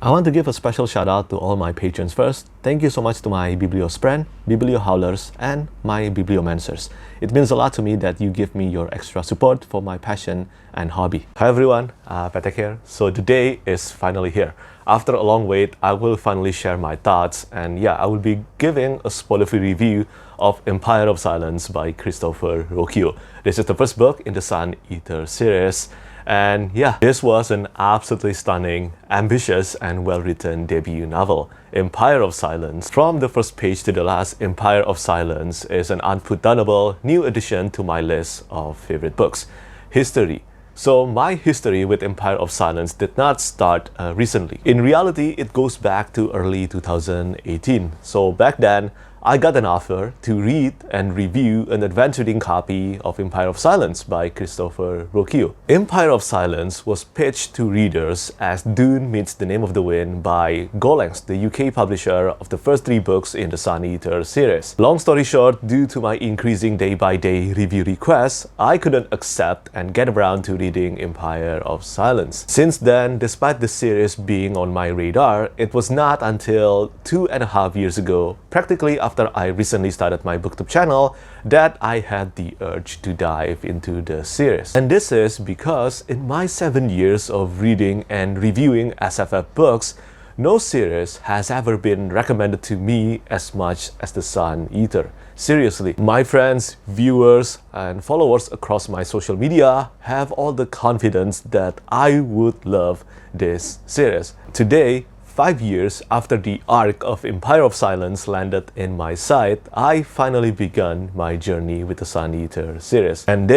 I want to give a special shout out to all my patrons first. Thank you so much to my Bibliospren, Bibliohowlers, and my Bibliomancers. It means a lot to me that you give me your extra support for my passion and hobby. Hi everyone, Petrik here. So today is finally here. After a long wait, I will finally share my thoughts, and I will be giving a spoiler-free review of Empire of Silence by Christopher Ruocchio. This is the first book in the Sun Eater series. And this was an absolutely stunning, ambitious, and well-written debut novel. Empire of Silence. From the first page to the last, Empire of Silence is an unputdownable new addition to my list of favorite books. History. So my history with Empire of Silence did not start recently. In reality, it goes back to early 2018. So back then, I got an offer to read and review an advance-reading copy of Empire of Silence by Christopher Ruocchio. Empire of Silence was pitched to readers as Dune meets The Name of the Wind by Gollancz, the UK publisher of the first 3 books in the Sun Eater series. Long story short, due to my increasing day-by-day review requests, I couldn't accept and get around to reading Empire of Silence. Since then, despite the series being on my radar, it was not until 2.5 years ago, practically after I recently started my booktube channel, that I had the urge to dive into the series. And this is because in my 7 years of reading and reviewing SFF books, no series has ever been recommended to me as much as the Sun Eater. Seriously, my friends, viewers, and followers across my social media have all the confidence that I would love this series. Today, 5 years after the arc of Empire of Silence landed in my sight, I finally began my journey with the Sun Eater series. And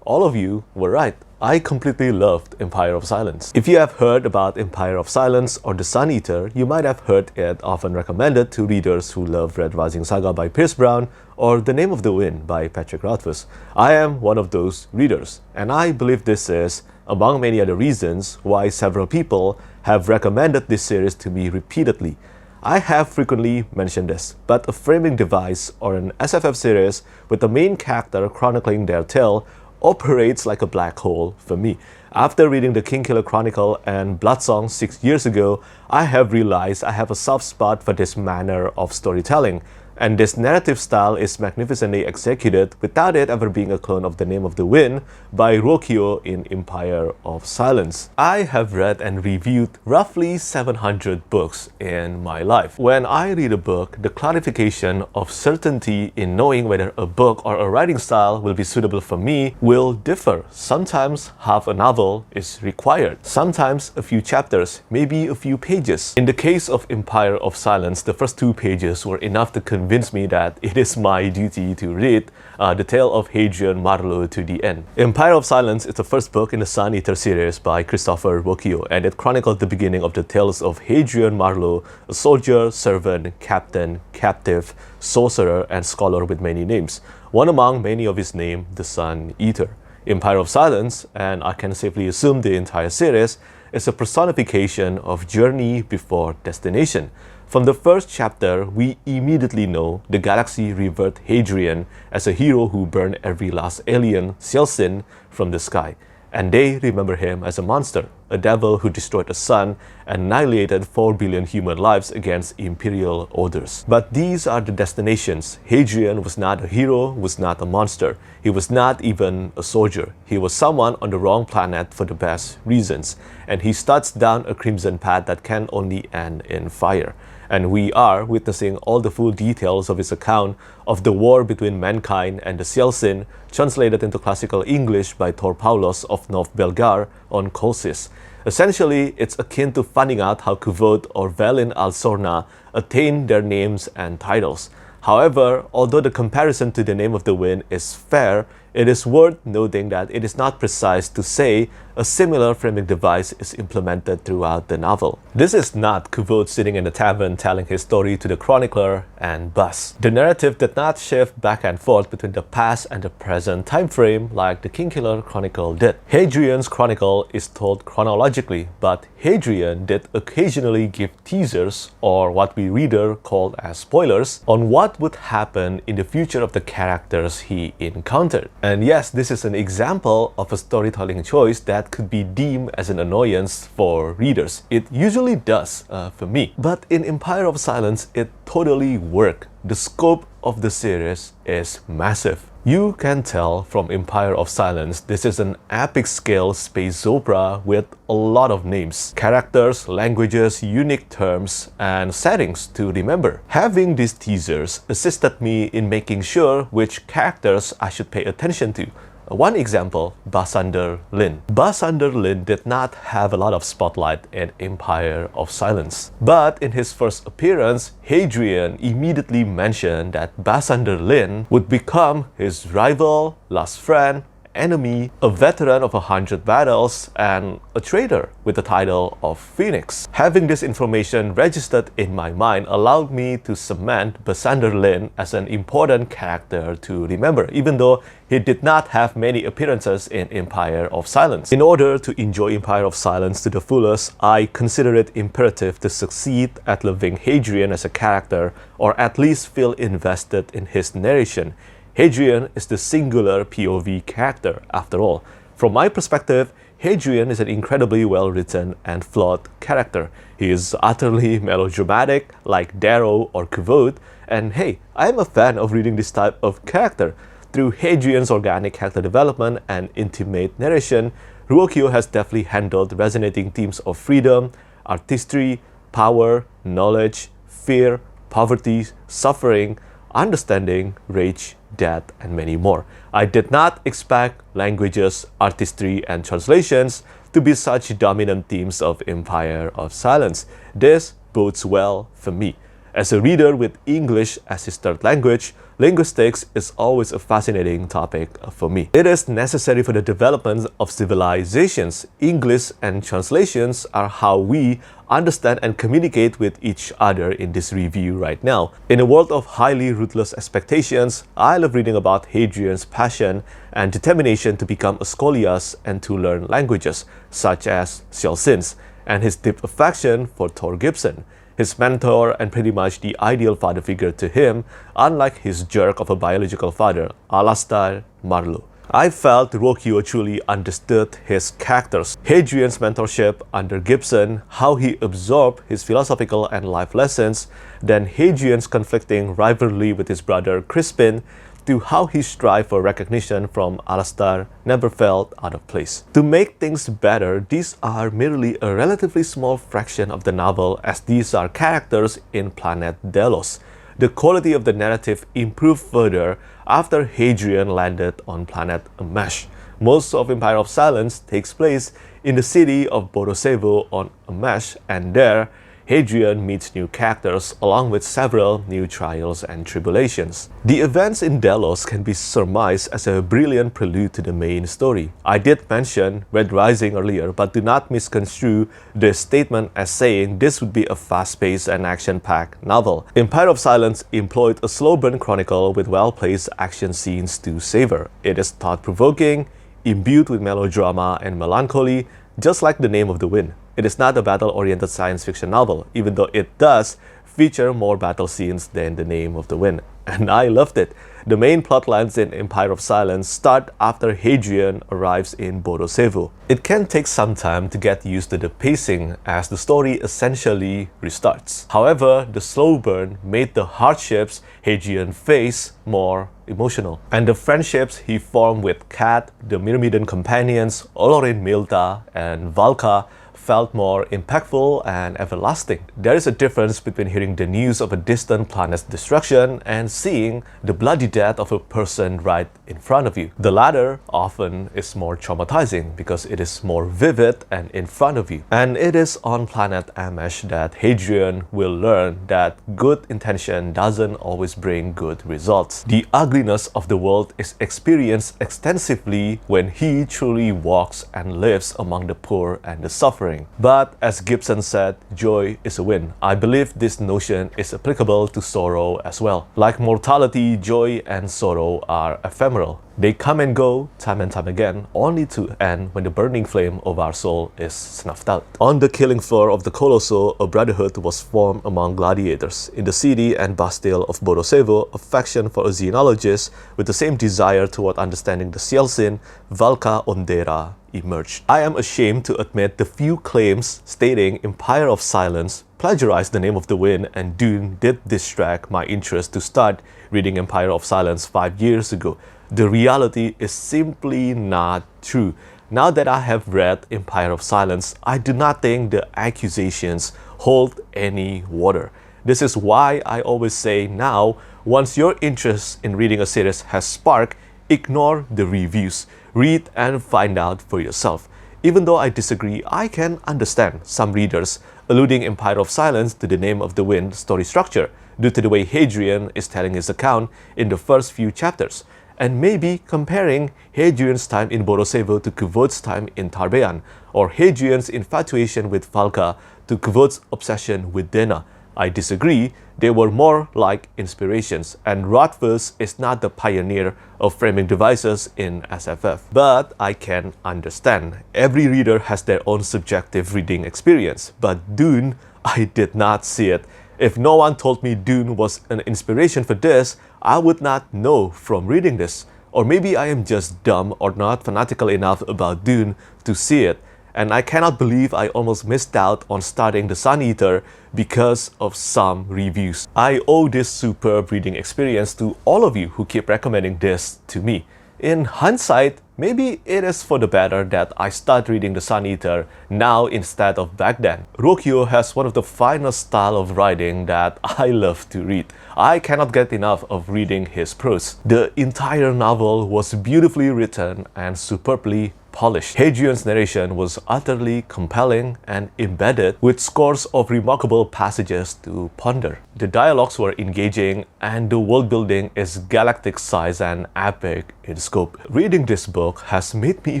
all of you, were right. I completely loved Empire of Silence. If you have heard about Empire of Silence or the Sun Eater, you might have heard it often recommended to readers who love Red Rising Saga by Pierce Brown or The Name of the Wind by Petrik. I am one of those readers, and I believe this is, among many other reasons, why several people have recommended this series to me repeatedly. I have frequently mentioned this, but a framing device or an SFF series with the main character chronicling their tale operates like a black hole for me. After reading the Kingkiller Chronicle and Bloodsong 6 years ago, I have realized I have a soft spot for this manner of storytelling. And this narrative style is magnificently executed without it ever being a clone of The Name of the Wind by Ruocchio in Empire of Silence. I have read and reviewed roughly 700 books in my life. When I read a book, the clarification of certainty in knowing whether a book or a writing style will be suitable for me will differ. Sometimes half a novel is required. Sometimes a few chapters, maybe a few pages. In the case of Empire of Silence, the first 2 pages were enough to convince me that it is my duty to read the tale of Hadrian Marlowe to the end. Empire of Silence is the first book in the Sun Eater series by Christopher Ruocchio, and it chronicled the beginning of the tales of Hadrian Marlowe, a soldier, servant, captain, captive, sorcerer, and scholar with many names. One among many of his name, the Sun Eater. Empire of Silence, and I can safely assume the entire series, is a personification of journey before destination. From the first chapter, we immediately know the galaxy revered Hadrian as a hero who burned every last alien, Celsin, from the sky. And they remember him as a monster, a devil who destroyed the sun and annihilated 4 billion human lives against imperial orders. But these are the destinations. Hadrian was not a hero, was not a monster. He was not even a soldier. He was someone on the wrong planet for the best reasons. And he starts down a crimson path that can only end in fire. And we are witnessing all the full details of his account of the war between mankind and the Celsin, translated into classical English by Tor Paulos of North Belgar on Colchis. Essentially, it's akin to finding out how Kuvot or Velin al-Sorna attained their names and titles. However, although the comparison to The Name of the Wind is fair, it is worth noting that it is not precise to say a similar framing device is implemented throughout the novel. This is not Kuvot sitting in a tavern telling his story to the chronicler and bus. The narrative did not shift back and forth between the past and the present time frame like the Kingkiller Chronicle did. Hadrian's Chronicle is told chronologically, but Hadrian did occasionally give teasers, or what we reader called as spoilers, on what would happen in the future of the characters he encountered. And yes, this is an example of a storytelling choice that could be deemed as an annoyance for readers. It usually does for me. But in Empire of Silence, it totally worked. The scope of the series is massive. You can tell from Empire of Silence, this is an epic scale space opera with a lot of names, characters, languages, unique terms, and settings to remember. Having these teasers assisted me in making sure which characters I should pay attention to. One example, Basander Lin. Basander Lin did not have a lot of spotlight in Empire of Silence. But in his first appearance, Hadrian immediately mentioned that Basander Lin would become his rival, last friend, enemy, a veteran of 100 battles, and a traitor with the title of Phoenix. Having this information registered in my mind allowed me to cement Basander Lin as an important character to remember, even though he did not have many appearances in Empire of Silence. In order to enjoy Empire of Silence to the fullest, I consider it imperative to succeed at loving Hadrian as a character, or at least feel invested in his narration. Hadrian is the singular POV character, after all. From my perspective, Hadrian is an incredibly well-written and flawed character. He is utterly melodramatic, like Darrow or Kvoth, and hey, I am a fan of reading this type of character. Through Hadrian's organic character development and intimate narration, Ruocchio has deftly handled resonating themes of freedom, artistry, power, knowledge, fear, poverty, suffering, understanding, rage, death, and many more. I did not expect languages, artistry, and translations to be such dominant themes of Empire of Silence. This bodes well for me. As a reader with English as his third language, linguistics is always a fascinating topic for me. It is necessary for the development of civilizations. English and translations are how we understand and communicate with each other in this review right now. In a world of highly ruthless expectations, I love reading about Hadrian's passion and determination to become a scholiast and to learn languages, such as Celsin's, and his deep affection for Thor Gibson, his mentor and pretty much the ideal father figure to him, unlike his jerk of a biological father, Alastair Marlowe. I felt Ruocchio truly understood his characters. Hadrian's mentorship under Gibson, how he absorbed his philosophical and life lessons, then Hadrian's conflicting rivalry with his brother Crispin, to how he strived for recognition from Alastair never felt out of place. To make things better, these are merely a relatively small fraction of the novel, as these are characters in Planet Delos. The quality of the narrative improved further after Hadrian landed on Planet Amesh. Most of Empire of Silence takes place in the city of Bodosevo on Amesh, and there, Hadrian meets new characters along with several new trials and tribulations. The events in Delos can be surmised as a brilliant prelude to the main story. I did mention Red Rising earlier, but do not misconstrue this statement as saying this would be a fast-paced and action-packed novel. Empire of Silence employed a slow burn chronicle with well-placed action scenes to savor. It is thought-provoking, imbued with melodrama and melancholy, just like the name of the wind. It is not a battle-oriented science fiction novel, even though it does feature more battle scenes than The Name of the Wind. And I loved it. The main plotlines in Empire of Silence start after Hadrian arrives in Bodosevo. It can take some time to get used to the pacing as the story essentially restarts. However, the slow burn made the hardships Hadrian faced more emotional. And the friendships he formed with Kat, the Myrmidon companions, Olorin Milta, and Valka felt more impactful and everlasting. There is a difference between hearing the news of a distant planet's destruction and seeing the bloody death of a person right in front of you. The latter often is more traumatizing because it is more vivid and in front of you. And it is on planet Amesh that Hadrian will learn that good intention doesn't always bring good results. The ugliness of the world is experienced extensively when he truly walks and lives among the poor and the suffering. suffering. But as Gibson said, joy is a win. I believe this notion is applicable to sorrow as well. Like mortality, joy and sorrow are ephemeral. They come and go time and time again, only to end when the burning flame of our soul is snuffed out. On the killing floor of the Colosso, a brotherhood was formed among gladiators. In the city and Bastille of Borosevo, a faction for a xenologist with the same desire toward understanding the Cielcin, Valka Ondera, emerged. I am ashamed to admit the few claims stating Empire of Silence plagiarized the name of the wind and Dune did distract my interest to start reading Empire of Silence 5 years ago. The reality is simply not true. Now that I have read Empire of Silence, I do not think the accusations hold any water. This is why I always say now, once your interest in reading a series has sparked, ignore the reviews. Read and find out for yourself. Even though I disagree, I can understand some readers alluding Empire of Silence to the name of the wind story structure due to the way Hadrian is telling his account in the first few chapters, and maybe comparing Hadrian's time in Borosevo to Cuvaud's time in Tarbean, or Hadrian's infatuation with Valka to Cuvaud's obsession with Dena. I disagree. They were more like inspirations, and Rothfuss is not the pioneer of framing devices in SFF. But I can understand. Every reader has their own subjective reading experience, but Dune, I did not see it. If no one told me Dune was an inspiration for this, I would not know from reading this. Or maybe I am just dumb or not fanatical enough about Dune to see it. And I cannot believe I almost missed out on starting The Sun Eater because of some reviews. I owe this superb reading experience to all of you who keep recommending this to me. In hindsight, maybe it is for the better that I start reading The Sun Eater now instead of back then. Ruocchio has one of the finest style of writing that I love to read. I cannot get enough of reading his prose. The entire novel was beautifully written and superbly polished. Hadrian's narration was utterly compelling and embedded with scores of remarkable passages to ponder. The dialogues were engaging and the world building is galactic size and epic in scope. Reading this book has made me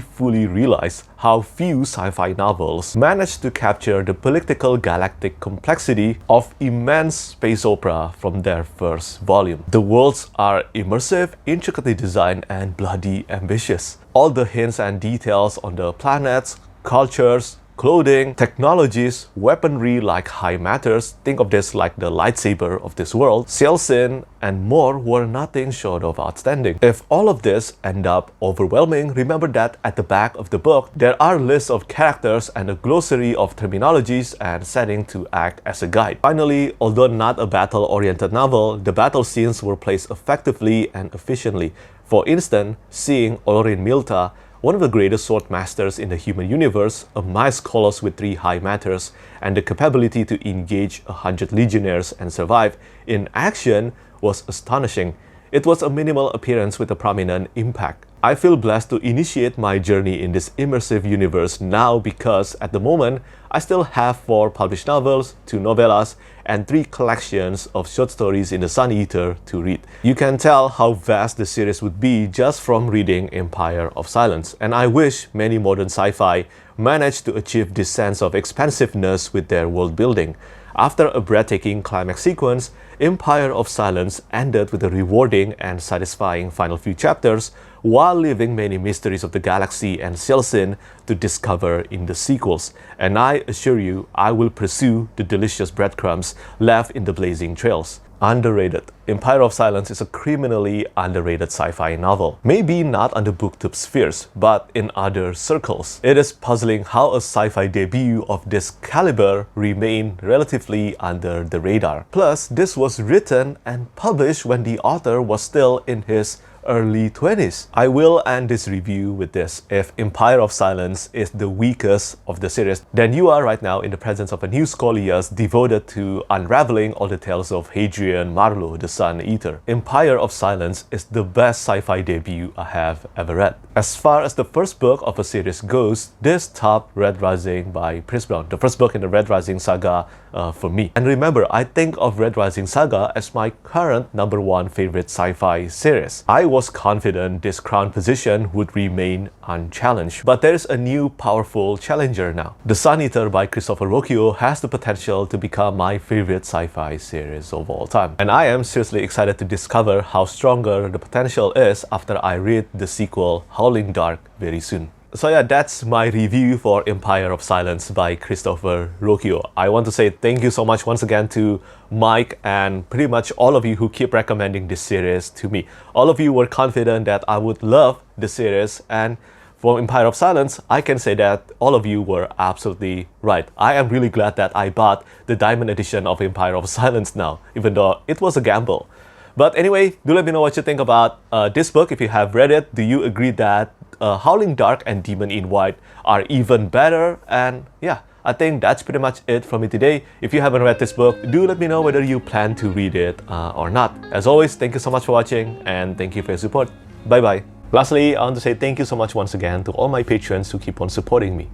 fully realize how few sci-fi novels manage to capture the political galactic complexity of immense space opera from their first volume. The worlds are immersive, intricately designed, and bloody ambitious. All the hints and details on the planets, cultures, clothing, technologies, weaponry like high matters, think of this like the lightsaber of this world, Cielcin, and more were nothing short of outstanding. If all of this end up overwhelming, remember that at the back of the book, there are lists of characters and a glossary of terminologies and setting to act as a guide. Finally, although not a battle-oriented novel, the battle scenes were placed effectively and efficiently. For instance, seeing Olorin Milta, one of the greatest sword masters in the human universe, a mice colossus with 3 high matters, and the capability to engage 100 legionnaires and survive in action was astonishing. It was a minimal appearance with a prominent impact. I feel blessed to initiate my journey in this immersive universe now because at the moment, I still have 4 published novels, 2 novellas, and 3 collections of short stories in The Sun Eater to read. You can tell how vast the series would be just from reading Empire of Silence, and I wish many modern sci-fi managed to achieve this sense of expansiveness with their world building. After a breathtaking climax sequence, Empire of Silence ended with a rewarding and satisfying final few chapters, while leaving many mysteries of the galaxy and Cielcin to discover in the sequels. And I assure you, I will pursue the delicious breadcrumbs left in the blazing trails. Underrated. Empire of Silence is a criminally underrated sci-fi novel. Maybe not on the booktube spheres, but in other circles. It is puzzling how a sci-fi debut of this caliber remained relatively under the radar. Plus, this was written and published when the author was still in his early 20s. I will end this review with this. If Empire of Silence is the weakest of the series, then you are right now in the presence of a new scholiast devoted to unraveling all the tales of Hadrian, Marlowe, the Sun Eater. Empire of Silence is the best sci-fi debut I have ever read. As far as the first book of a series goes, this topped Red Rising by Chris Brown, the first book in the Red Rising saga for me. And remember, I think of Red Rising saga as my current #1 favorite sci-fi series. I was confident this crown position would remain unchallenged. But there's a new powerful challenger now. The Sun Eater by Christopher Ruocchio has the potential to become my favorite sci-fi series of all time. And I am seriously excited to discover how stronger the potential is after I read the sequel Howling Dark very soon. So yeah, that's my review for Empire of Silence by Christopher Ruocchio. I want to say thank you so much once again to Mike and pretty much all of you who keep recommending this series to me. All of you were confident that I would love the series, and for Empire of Silence, I can say that all of you were absolutely right. I am really glad that I bought the Diamond Edition of Empire of Silence now, even though it was a gamble. But anyway, do let me know what you think about this book. If you have read it, do you agree that Howling Dark and Demon in White are even better? And yeah, I think that's pretty much it from me today. If you haven't read this book, do let me know whether you plan to read it or not. As always, thank you so much for watching, and thank you for your support. Bye bye. Lastly, I want to say thank you so much once again to all my patrons who keep on supporting me.